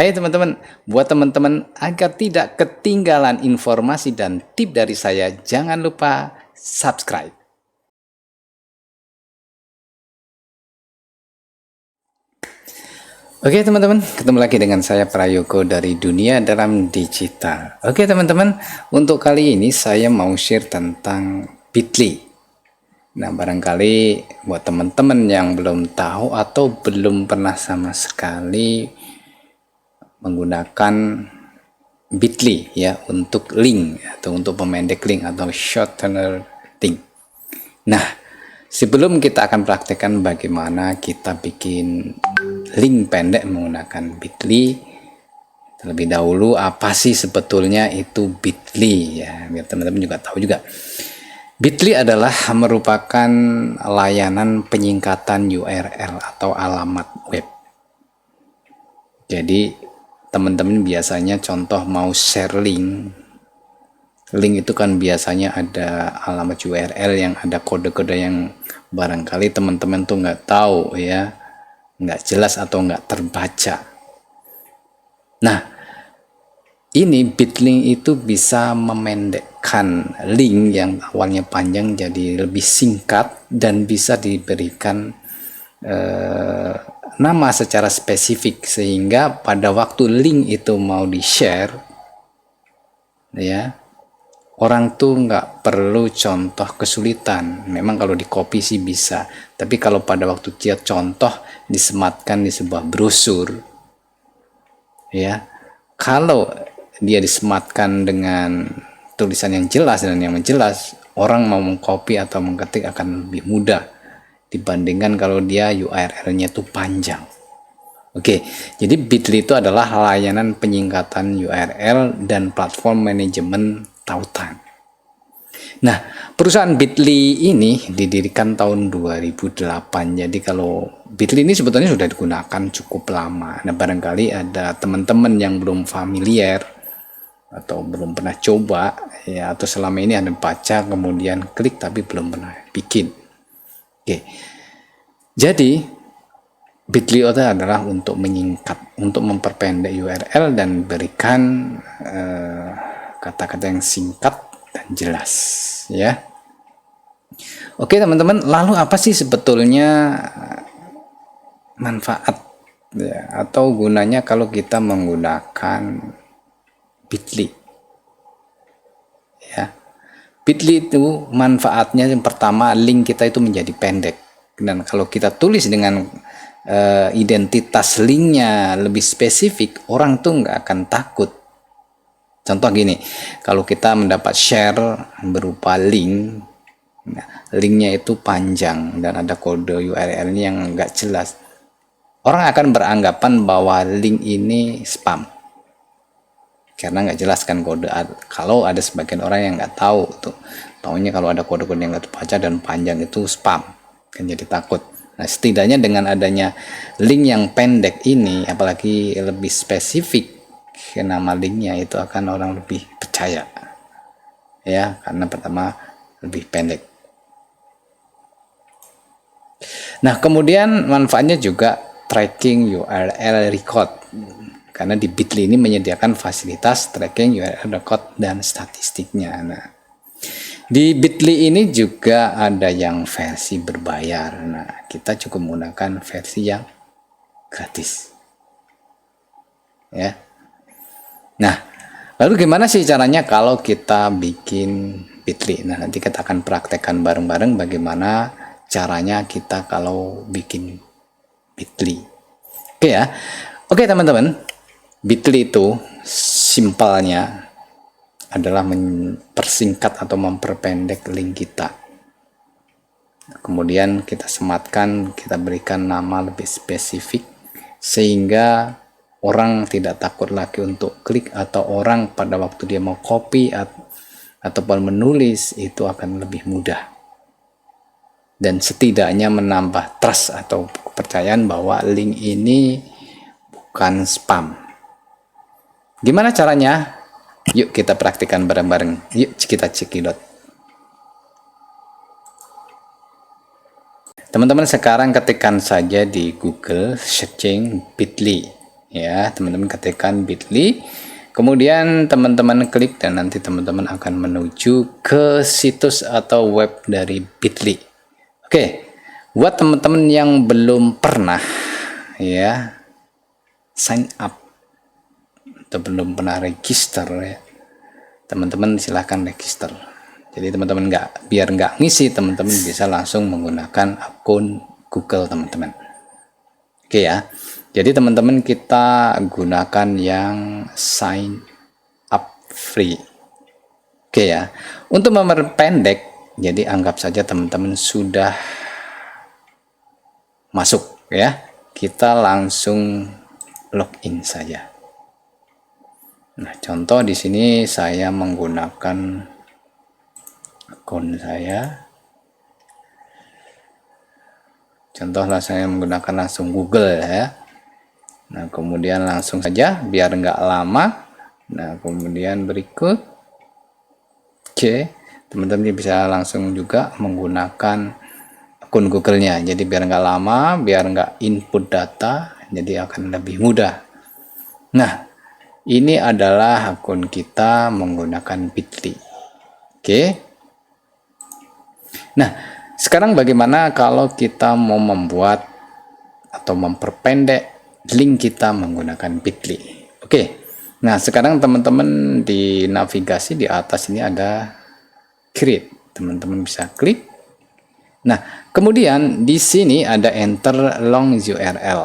Hai teman-teman, buat teman-teman agar tidak ketinggalan informasi dan tip dari saya, jangan lupa subscribe. Oke teman-teman, ketemu lagi dengan saya Prayogo dari Dunia Dalam Digital. Oke teman-teman, untuk kali ini saya mau share tentang Bitly. Nah barangkali buat teman-teman yang belum tahu atau belum pernah sama sekali menggunakan Bitly ya untuk link atau untuk pemendek link atau shortener link. Nah, sebelum kita akan praktekkan bagaimana kita bikin link pendek menggunakan Bitly, terlebih dahulu apa sih sebetulnya itu Bitly ya, biar teman-teman juga tahu juga. Bitly adalah merupakan layanan penyingkatan URL atau alamat web. Jadi teman-teman biasanya contoh mau share link itu kan biasanya ada alamat URL yang ada kode-kode yang barangkali teman-teman tuh nggak tahu ya, nggak jelas atau nggak terbaca. Nah ini Bitly itu bisa memendekkan link yang awalnya panjang jadi lebih singkat dan bisa diberikan nama secara spesifik sehingga pada waktu link itu mau di-share ya, orang tuh nggak perlu contoh kesulitan. Memang kalau di copy sih bisa, tapi kalau pada waktu dia contoh disematkan di sebuah brosur ya, kalau dia disematkan dengan tulisan yang jelas dan yang menjelas, orang mau mengcopy atau mengketik akan lebih mudah dibandingkan kalau dia URL-nya tuh panjang. Oke, jadi Bitly itu adalah layanan penyingkatan URL dan platform manajemen tautan. Nah, perusahaan Bitly ini didirikan tahun 2008. Jadi kalau Bitly ini sebetulnya sudah digunakan cukup lama. Nah, barangkali ada teman-teman yang belum familiar atau belum pernah coba ya, atau selama ini ada baca kemudian klik tapi belum pernah bikin. Oke. Jadi Bitly itu adalah untuk menyingkat, untuk memperpendek URL dan berikan kata-kata yang singkat dan jelas ya. Oke teman-teman, lalu apa sih sebetulnya manfaat ya, atau gunanya kalau kita menggunakan Bitly ya. Bitly itu manfaatnya yang pertama, link kita itu menjadi pendek, dan kalau kita tulis dengan identitas linknya lebih spesifik, orang tuh nggak akan takut. Contoh gini, kalau kita mendapat share berupa link, nah, linknya itu panjang dan ada kode URL-nya yang nggak jelas, orang akan beranggapan bahwa link ini spam karena nggak jelas kan kode. Kalau ada sebagian orang yang nggak tahu tuh, taunya kalau ada kode-kode yang nggak terbaca dan panjang itu spam, kan jadi takut. Nah setidaknya dengan adanya link yang pendek ini, apalagi lebih spesifik nama linknya, itu akan orang lebih percaya ya, karena pertama lebih pendek. Nah kemudian manfaatnya juga tracking URL record, karena di Bitly ini menyediakan fasilitas tracking URL record dan statistiknya. Nah di Bitly ini juga ada yang versi berbayar. Nah, kita cukup menggunakan versi yang gratis. Ya. Nah, lalu gimana sih caranya kalau kita bikin Bitly? Nah, nanti kita akan praktekkan bareng-bareng bagaimana caranya kita kalau bikin Bitly. Oke ya. Oke, teman-teman. Bitly itu simpelnya adalah mempersingkat atau memperpendek link kita. Kemudian kita sematkan, kita berikan nama lebih spesifik sehingga orang tidak takut lagi untuk klik, atau orang pada waktu dia mau copy ataupun menulis itu akan lebih mudah. Dan setidaknya menambah trust atau kepercayaan bahwa link ini bukan spam. Gimana caranya? Yuk kita praktikkan bareng-bareng. Yuk kita cekidot. Teman-teman sekarang ketikkan saja di Google searching Bitly ya. Teman-teman ketikkan bit.ly, kemudian teman-teman klik dan nanti teman-teman akan menuju ke situs atau web dari bit.ly. Oke, buat teman-teman yang belum pernah ya sign up atau belum pernah register ya, teman-teman silahkan register. Jadi teman-teman biar nggak ngisi, teman-teman bisa langsung menggunakan akun Google teman-teman. Oke ya. Jadi teman-teman kita gunakan yang sign up free. Oke ya. Untuk memperpendek, jadi anggap saja teman-teman sudah masuk ya. Kita langsung login saja. Nah, contoh di sini saya menggunakan akun saya. Contohlah saya menggunakan langsung Google ya. Nah, kemudian langsung saja biar nggak lama. Nah, kemudian berikut. Oke, teman-teman bisa langsung juga menggunakan akun Google-nya. Jadi biar nggak lama, biar nggak input data, jadi akan lebih mudah. Nah, ini adalah akun kita menggunakan bit.ly. Oke. Nah, sekarang bagaimana kalau kita mau membuat atau memperpendek link kita menggunakan bit.ly? Oke. Nah, sekarang teman-teman di navigasi di atas ini ada create. Teman-teman bisa klik. Nah, kemudian di sini ada enter long URL.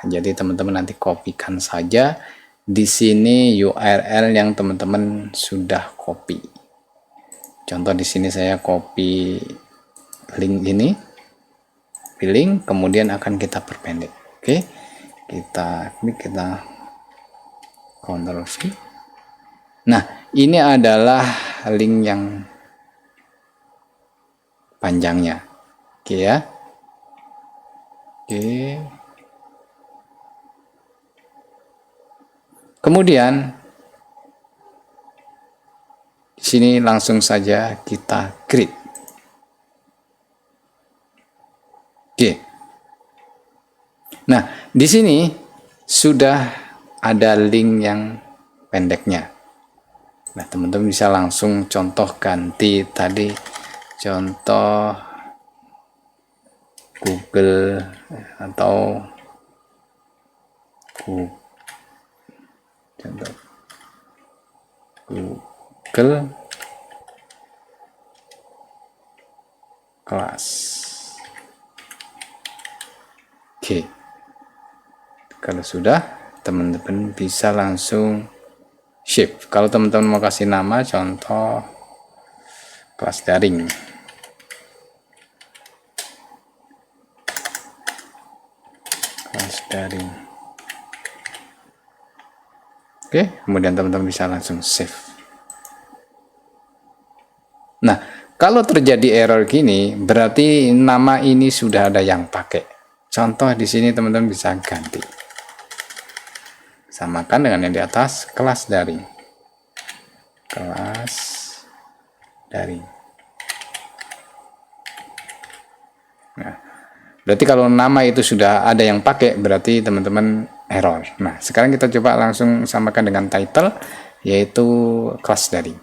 Jadi teman-teman nanti kopikan saja di sini URL yang teman-teman sudah copy. Contoh di sini saya copy link ini, link, kemudian akan kita perpendek. Oke, kita klik, kita Ctrl V. Nah, ini adalah link yang panjangnya. Oke ya. Oke. Kemudian di sini langsung saja kita create. Oke. Nah, di sini sudah ada link yang pendeknya. Nah, teman-teman bisa langsung contoh ganti tadi, contoh Google atau contoh Google kelas. Oke, kalau sudah, teman-teman bisa langsung shift. Kalau teman-teman mau kasih nama, contoh kelas daring. Kelas daring. Oke, kemudian teman-teman bisa langsung save. Nah, kalau terjadi error gini, berarti nama ini sudah ada yang pakai. Contoh di sini teman-teman bisa ganti. Samakan dengan yang di atas, kelas daring. Kelas daring. Nah, berarti kalau nama itu sudah ada yang pakai, berarti teman-teman error. Nah, sekarang kita coba langsung samakan dengan title, yaitu kelas daring.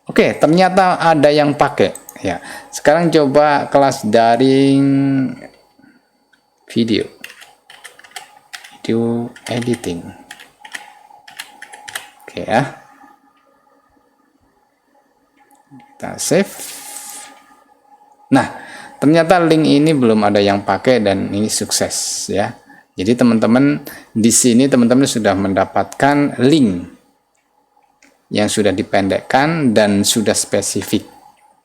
Oke, ternyata ada yang pakai. Ya, sekarang coba kelas daring video editing. Oke ya, kita save. Nah, ternyata link ini belum ada yang pakai dan ini sukses ya. Jadi teman-teman di sini teman-teman sudah mendapatkan link yang sudah dipendekkan dan sudah spesifik.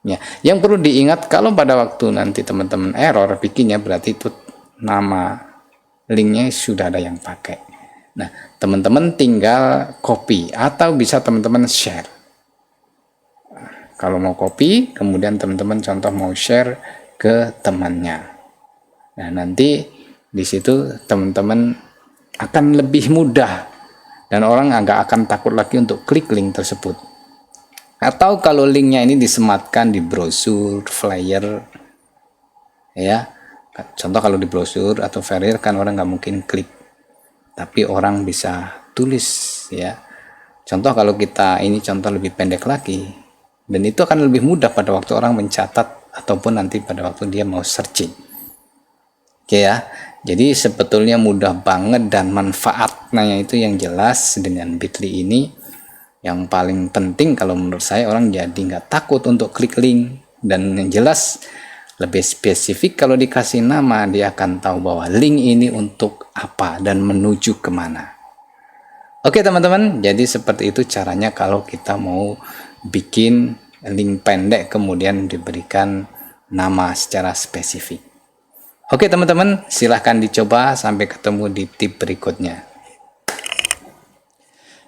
Ya, yang perlu diingat kalau pada waktu nanti teman-teman error bikinnya, berarti itu nama linknya sudah ada yang pakai. Nah, teman-teman tinggal copy atau bisa teman-teman share. Kalau mau copy, kemudian teman-teman contoh mau share ke temannya. Nah, nanti di situ teman-teman akan lebih mudah dan orang nggak akan takut lagi untuk klik link tersebut. Atau kalau linknya ini disematkan di brosur, flyer, ya. Contoh kalau di brosur atau flyer kan orang nggak mungkin klik. tapi orang bisa tulis ya. Contoh kalau kita ini contoh lebih pendek lagi, dan itu akan lebih mudah pada waktu orang mencatat ataupun nanti pada waktu dia mau searching. Oke ya, jadi sebetulnya mudah banget dan manfaatnya itu yang jelas dengan Bitly ini. Yang paling penting kalau menurut saya orang jadi nggak takut untuk klik link, dan yang jelas lebih spesifik kalau dikasih nama dia akan tahu bahwa link ini untuk apa dan menuju kemana. Oke teman-teman, jadi seperti itu caranya kalau kita mau bikin link pendek kemudian diberikan nama secara spesifik. Oke teman-teman, silahkan dicoba, sampai ketemu di tip berikutnya.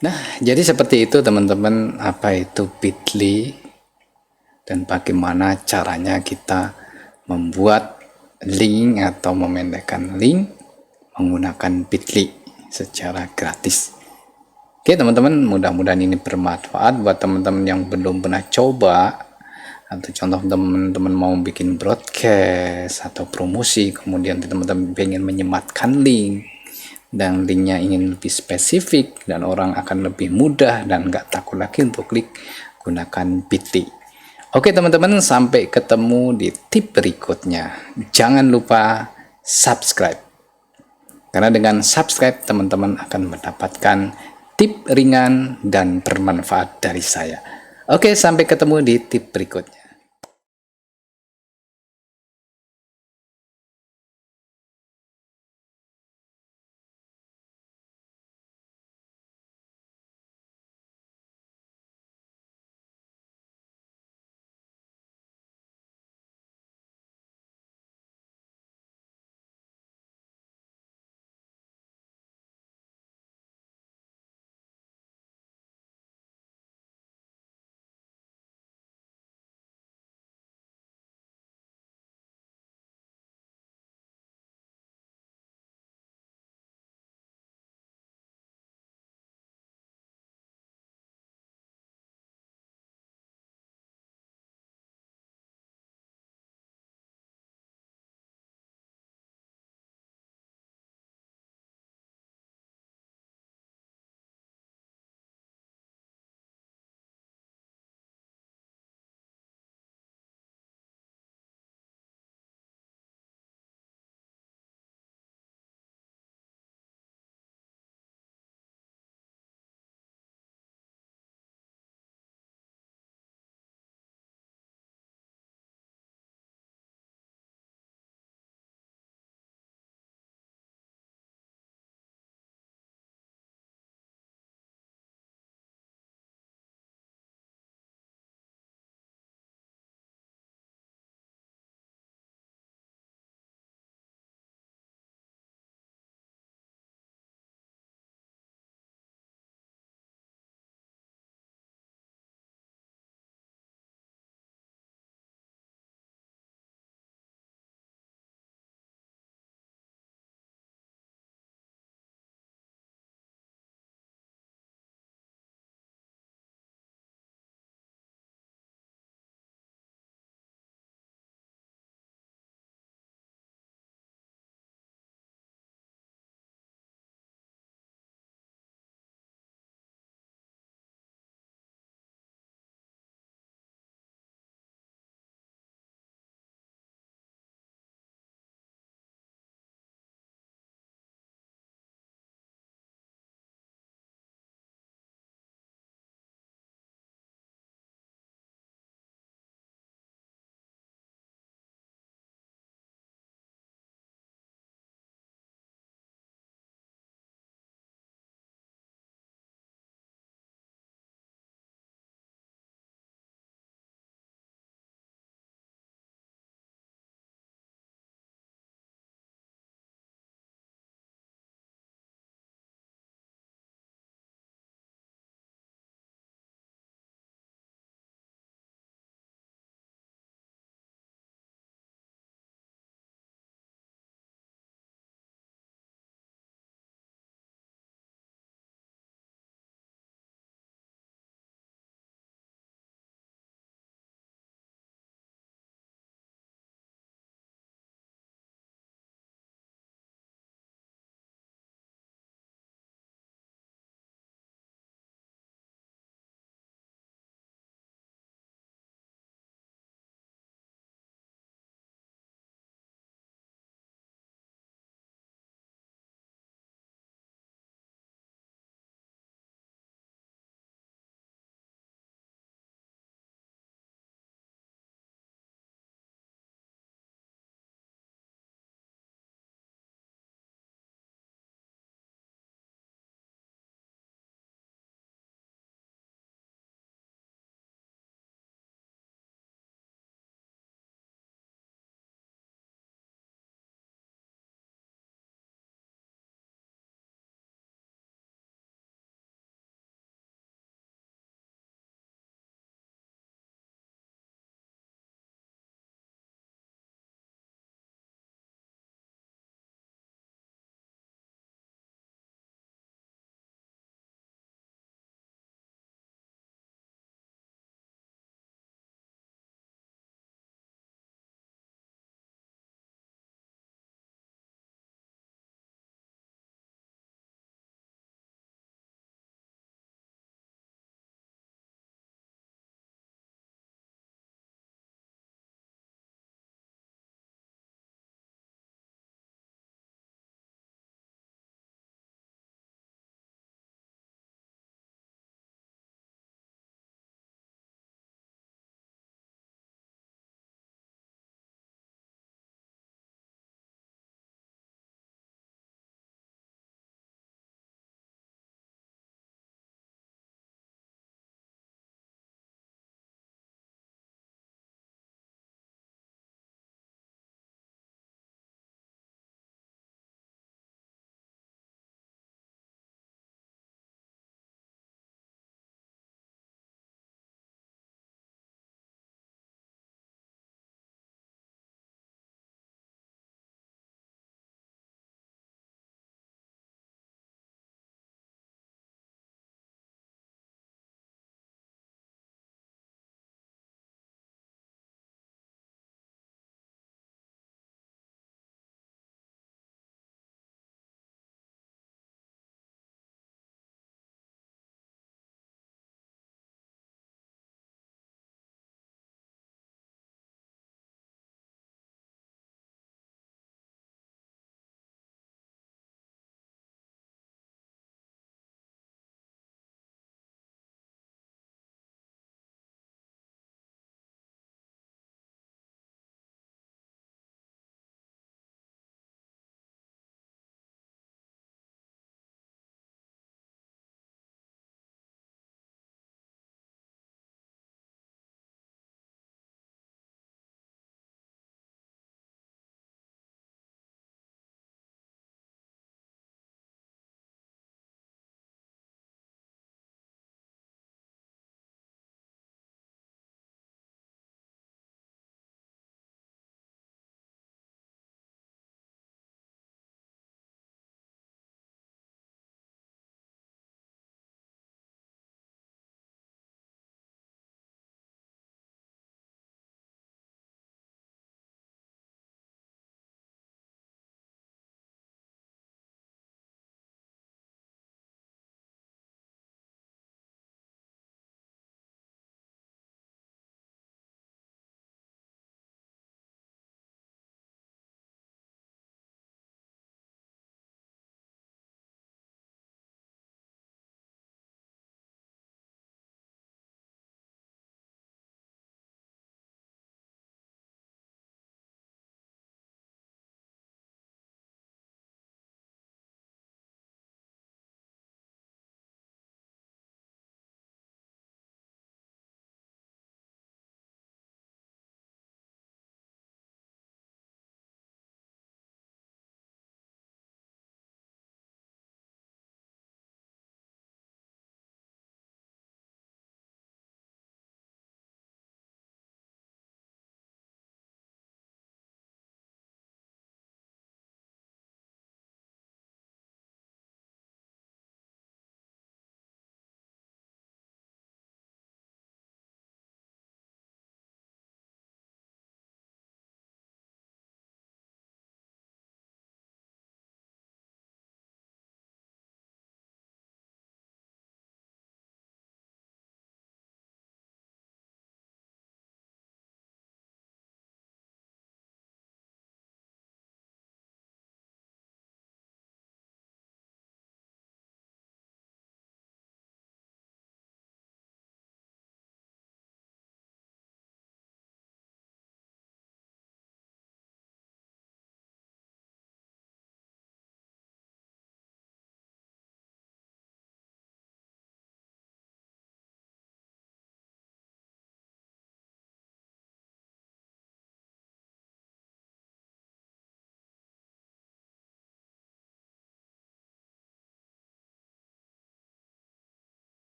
Nah, jadi seperti itu teman-teman, apa itu Bitly dan bagaimana caranya kita membuat link atau memendekkan link menggunakan Bitly secara gratis. Oke teman-teman, mudah-mudahan ini bermanfaat buat teman-teman yang belum pernah coba, atau contoh teman-teman mau bikin broadcast atau promosi, kemudian teman-teman pengen menyematkan link dan linknya ingin lebih spesifik dan orang akan lebih mudah dan nggak takut lagi untuk klik, gunakan Bitly. Oke teman-teman, sampai ketemu di tip berikutnya. Jangan lupa subscribe, karena dengan subscribe teman-teman akan mendapatkan tip ringan dan bermanfaat dari saya. Oke, sampai ketemu di tip berikutnya.